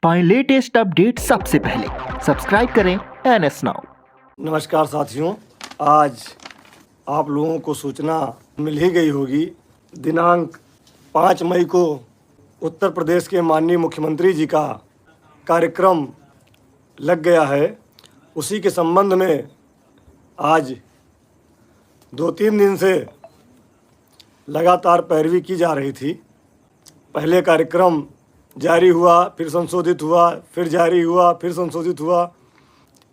पाएं latest update सबसे पहले। सब्सक्राइब करें NS नाउ। नमस्कार साथियों, आज आप लोगों को सूचना मिल ही गई होगी। दिनांक 5 मई को उत्तर प्रदेश के माननीय मुख्यमंत्री जी का कार्यक्रम लग गया है। उसी के संबंध में आज 2-3 दिन से लगातार पैरवी की जा रही थी। पहले कार्यक्रम जारी हुआ, फिर संशोधित हुआ, फिर जारी हुआ, फिर संशोधित हुआ।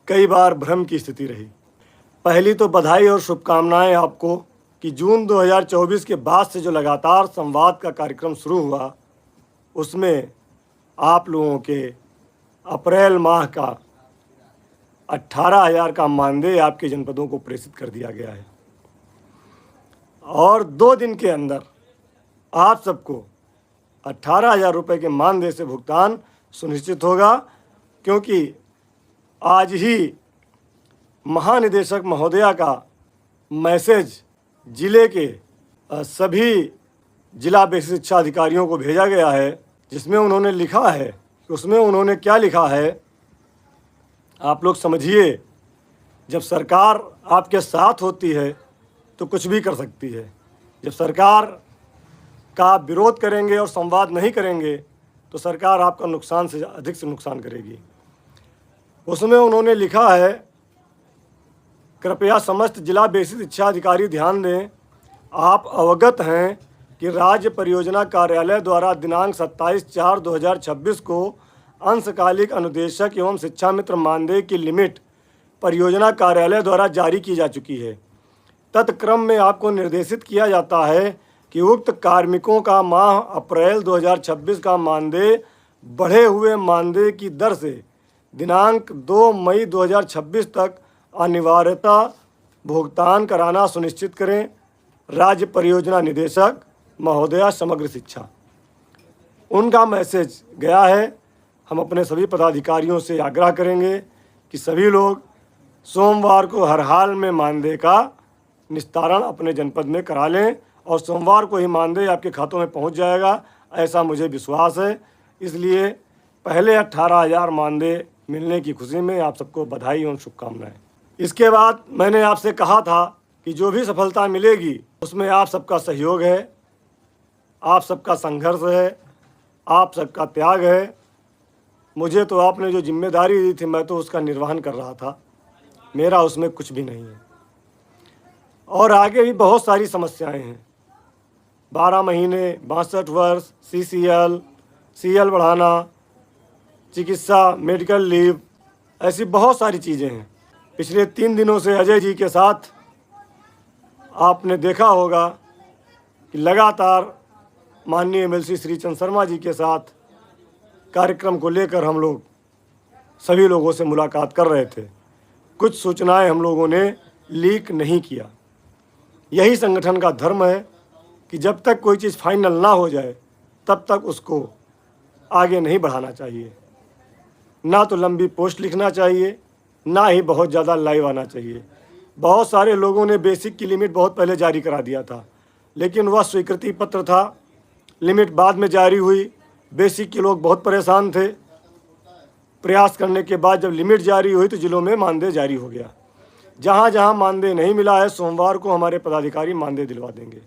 कई बार भ्रम की स्थिति रही। पहली तो बधाई और शुभकामनाएं आपको कि जून 2024 के बाद से जो लगातार संवाद का कार्यक्रम शुरू हुआ, उसमें आप लोगों के अप्रैल माह का 18,000 का मानदेय आपके जनपदों को प्रेषित कर दिया गया है और 2 दिन के अंदर आप सबको 18,000 रुपये के मानदेय से भुगतान सुनिश्चित होगा, क्योंकि आज ही महानिदेशक महोदया का मैसेज जिले के सभी जिला बेसिक शिक्षा अधिकारियों को भेजा गया है, जिसमें उन्होंने लिखा है, उसमें उन्होंने क्या लिखा है आप लोग समझिए। जब सरकार आपके साथ होती है तो कुछ भी कर सकती है। जब सरकार का विरोध करेंगे और संवाद नहीं करेंगे तो सरकार आपका नुकसान से अधिक से नुकसान करेगी। उसमें उन्होंने लिखा है, कृपया समस्त जिला बेसिक शिक्षा अधिकारी ध्यान दें, आप अवगत हैं कि राज्य परियोजना कार्यालय द्वारा दिनांक 27/4/2026 को अंशकालिक अनुदेशक एवं शिक्षा मित्र मानदेय की लिमिट परियोजना कार्यालय द्वारा जारी की जा चुकी है। तत्क्रम में आपको निर्देशित किया जाता है कि उक्त कार्मिकों का माह अप्रैल 2026 का मानदेय बढ़े हुए मानदेय की दर से दिनांक 2 मई 2026 तक अनिवार्यता भुगतान कराना सुनिश्चित करें। राज्य परियोजना निदेशक महोदया समग्र शिक्षा। उनका मैसेज गया है। हम अपने सभी पदाधिकारियों से आग्रह करेंगे कि सभी लोग सोमवार को हर हाल में मानदेय का निस्तारण अपने जनपद में करा लें और सोमवार को ही मानदेय आपके खातों में पहुंच जाएगा, ऐसा मुझे विश्वास है। इसलिए पहले 18,000 मानदेय मिलने की खुशी में आप सबको बधाई और शुभकामनाएं। इसके बाद मैंने आपसे कहा था कि जो भी सफलता मिलेगी उसमें आप सबका सहयोग है, आप सबका संघर्ष है, आप सबका त्याग है। मुझे तो आपने जो जिम्मेदारी दी थी मैं तो उसका निर्वहन कर रहा था, मेरा उसमें कुछ भी नहीं है। और आगे भी बहुत सारी समस्याएं हैं। 12 महीने, 62 वर्ष, CL बढ़ाना, चिकित्सा, मेडिकल लीव, ऐसी बहुत सारी चीज़ें हैं। पिछले 3 दिनों से अजय जी के साथ आपने देखा होगा कि लगातार माननीय MLC श्री चंद शर्मा जी के साथ कार्यक्रम को लेकर हम लोग सभी लोगों से मुलाकात कर रहे थे। कुछ सूचनाएं हम लोगों ने लीक नहीं किया। यही संगठन का धर्म है कि जब तक कोई चीज़ फाइनल ना हो जाए तब तक उसको आगे नहीं बढ़ाना चाहिए। ना तो लंबी पोस्ट लिखना चाहिए, ना ही बहुत ज़्यादा लाइव आना चाहिए। बहुत सारे लोगों ने बेसिक की लिमिट बहुत पहले जारी करा दिया था, लेकिन वह स्वीकृति पत्र था, लिमिट बाद में जारी हुई। बेसिक के लोग बहुत परेशान थे। प्रयास करने के बाद जब लिमिट जारी हुई तो जिलों में मानदेय जारी हो गया। जहाँ जहाँ मानदेय नहीं मिला है, सोमवार को हमारे पदाधिकारी मानदेय दिलवा देंगे।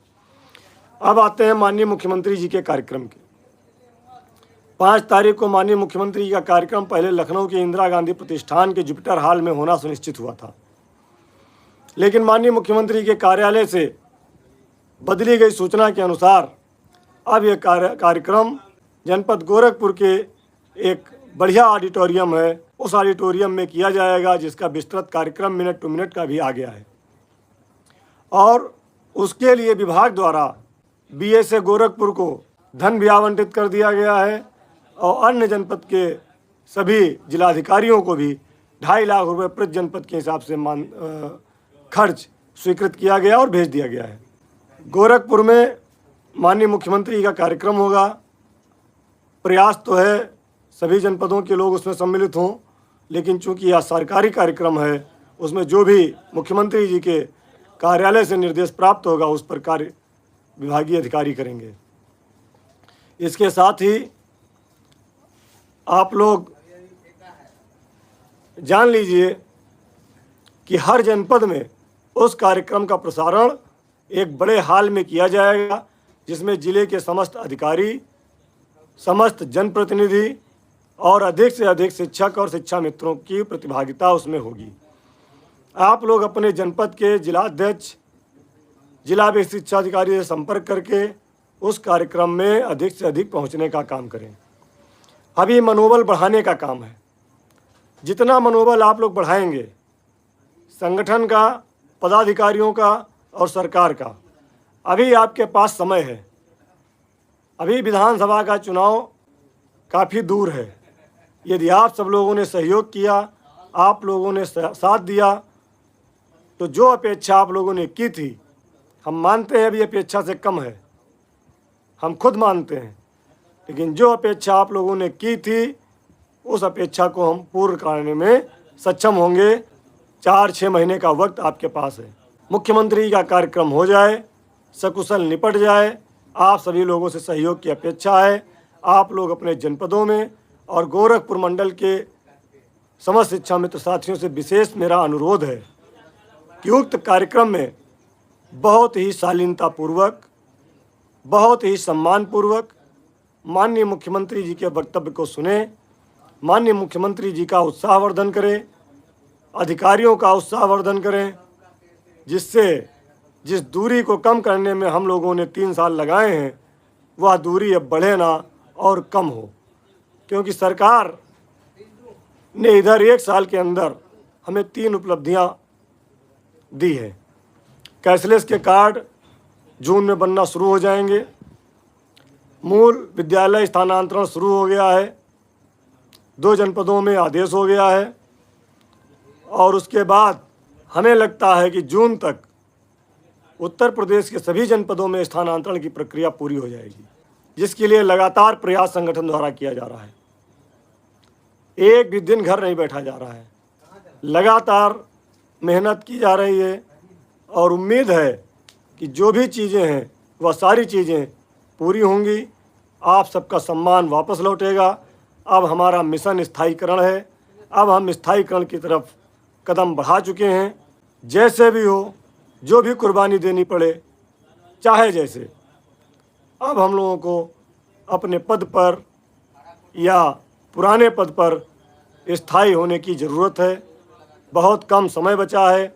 अब आते हैं माननीय मुख्यमंत्री जी के कार्यक्रम के। 5 तारीख को माननीय मुख्यमंत्री जी का कार्यक्रम पहले लखनऊ के इंदिरा गांधी प्रतिष्ठान के जुपिटर हॉल में होना सुनिश्चित हुआ था, लेकिन माननीय मुख्यमंत्री के कार्यालय से बदली गई सूचना के अनुसार अब यह कार्यक्रम जनपद गोरखपुर के एक बढ़िया ऑडिटोरियम है, उस ऑडिटोरियम में किया जाएगा, जिसका विस्तृत कार्यक्रम मिनट टू मिनट का भी आ गया है। और उसके लिए विभाग द्वारा BSA गोरखपुर को धन भी आवंटित कर दिया गया है और अन्य जनपद के सभी जिलाधिकारियों को भी 2.5 लाख रुपये प्रति जनपद के हिसाब से खर्च स्वीकृत किया गया और भेज दिया गया है। गोरखपुर में माननीय मुख्यमंत्री का कार्यक्रम होगा। प्रयास तो है सभी जनपदों के लोग उसमें सम्मिलित हों, लेकिन चूंकि यह सरकारी कार्यक्रम है, उसमें जो भी मुख्यमंत्री जी के कार्यालय से निर्देश प्राप्त होगा उस पर कार्य विभागीय अधिकारी करेंगे। इसके साथ ही आप लोग जान लीजिए कि हर जनपद में उस कार्यक्रम का प्रसारण एक बड़े हॉल में किया जाएगा, जिसमें जिले के समस्त अधिकारी, समस्त जनप्रतिनिधि और अधिक से अधिक शिक्षक और शिक्षा मित्रों की प्रतिभागिता उसमें होगी। आप लोग अपने जनपद के जिलाध्यक्ष, जिला विस्तृत शिक्षा अधिकारी से संपर्क करके उस कार्यक्रम में अधिक से अधिक पहुंचने का काम करें। अभी मनोबल बढ़ाने का काम है। जितना मनोबल आप लोग बढ़ाएंगे, संगठन का, पदाधिकारियों का और सरकार का, अभी आपके पास समय है। अभी विधानसभा का चुनाव काफ़ी दूर है। यदि आप सब लोगों ने सहयोग किया, आप लोगों ने साथ दिया, तो जो अपेक्षा आप लोगों ने की थी, हम मानते हैं अभी अपेक्षा से कम है, हम खुद मानते हैं, लेकिन जो अपेक्षा आप लोगों ने की थी उस अपेक्षा को हम पूर्ण करने में सक्षम होंगे। 4-6 महीने का वक्त आपके पास है। मुख्यमंत्री का कार्यक्रम हो जाए, सकुशल निपट जाए। आप सभी लोगों से सहयोग की अपेक्षा है। आप लोग अपने जनपदों में और गोरखपुर मंडल के समस्त शिक्षा मित्र साथियों से विशेष मेरा अनुरोध है कि उक्त कार्यक्रम में बहुत ही शालीनतापूर्वक, बहुत ही सम्मानपूर्वक माननीय मुख्यमंत्री जी के वक्तव्य को सुने, माननीय मुख्यमंत्री जी का उत्साहवर्धन करें, अधिकारियों का उत्साहवर्धन करें, जिससे जिस दूरी को कम करने में हम लोगों ने 3 साल लगाए हैं, वह दूरी अब बढ़े ना और कम हो। क्योंकि सरकार ने इधर 1 साल के अंदर हमें 3 उपलब्धियां दी है। कैशलेस के कार्ड जून में बनना शुरू हो जाएंगे। मूल विद्यालय स्थानांतरण शुरू हो गया है। 2 जनपदों में आदेश हो गया है और उसके बाद हमें लगता है कि जून तक उत्तर प्रदेश के सभी जनपदों में स्थानांतरण की प्रक्रिया पूरी हो जाएगी, जिसके लिए लगातार प्रयास संगठन द्वारा किया जा रहा है। एक भी दिन घर नहीं बैठा जा रहा है, लगातार मेहनत की जा रही है और उम्मीद है कि जो भी चीज़ें हैं वह सारी चीज़ें पूरी होंगी। आप सबका सम्मान वापस लौटेगा। अब हमारा मिशन स्थायीकरण है। अब हम स्थायीकरण की तरफ कदम बढ़ा चुके हैं। जैसे भी हो, जो भी कुर्बानी देनी पड़े, चाहे जैसे, अब हम लोगों को अपने पद पर या पुराने पद पर स्थायी होने की ज़रूरत है। बहुत कम समय बचा है।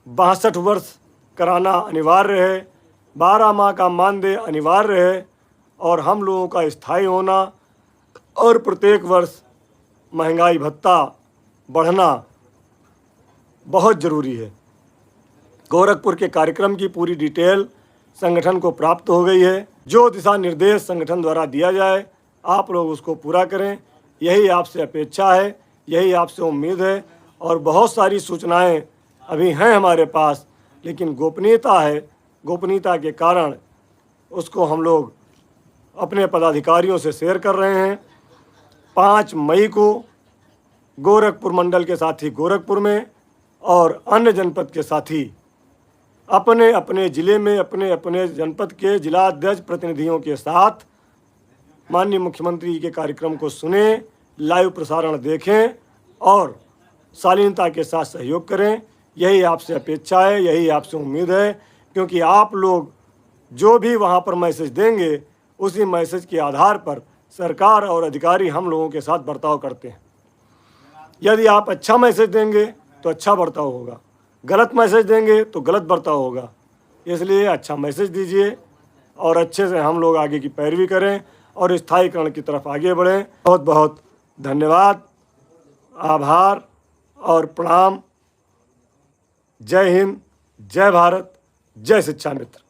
62 वर्ष कराना अनिवार्य है। 12 माह का मानदेय अनिवार्य है और हम लोगों का स्थायी होना और प्रत्येक वर्ष महंगाई भत्ता बढ़ना बहुत ज़रूरी है। गोरखपुर के कार्यक्रम की पूरी डिटेल संगठन को प्राप्त हो गई है। जो दिशा निर्देश संगठन द्वारा दिया जाए, आप लोग उसको पूरा करें, यही आपसे अपेक्षा है, यही आपसे उम्मीद है। और बहुत सारी सूचनाएं अभी हैं हमारे पास, लेकिन गोपनीयता है। गोपनीयता के कारण उसको हम लोग अपने पदाधिकारियों से शेयर कर रहे हैं। 5 मई को गोरखपुर मंडल के साथी गोरखपुर में और अन्य जनपद के साथी अपने अपने ज़िले में, अपने अपने जनपद के जिलाध्यक्ष प्रतिनिधियों के साथ माननीय मुख्यमंत्री जी के कार्यक्रम को सुने, लाइव प्रसारण देखें और शालीनता के साथ सहयोग करें। यही आपसे अपेक्षा है, यही आपसे उम्मीद है, क्योंकि आप लोग जो भी वहाँ पर मैसेज देंगे, उसी मैसेज के आधार पर सरकार और अधिकारी हम लोगों के साथ बर्ताव करते हैं। यदि आप अच्छा मैसेज देंगे तो अच्छा बर्ताव होगा, गलत मैसेज देंगे तो गलत बर्ताव होगा। इसलिए अच्छा मैसेज दीजिए और अच्छे से हम लोग आगे की पैरवी करें और स्थायीकरण की तरफ आगे बढ़ें। बहुत बहुत धन्यवाद, आभार और प्रणाम। जय हिंद, जय भारत, जय शिक्षा मित्र।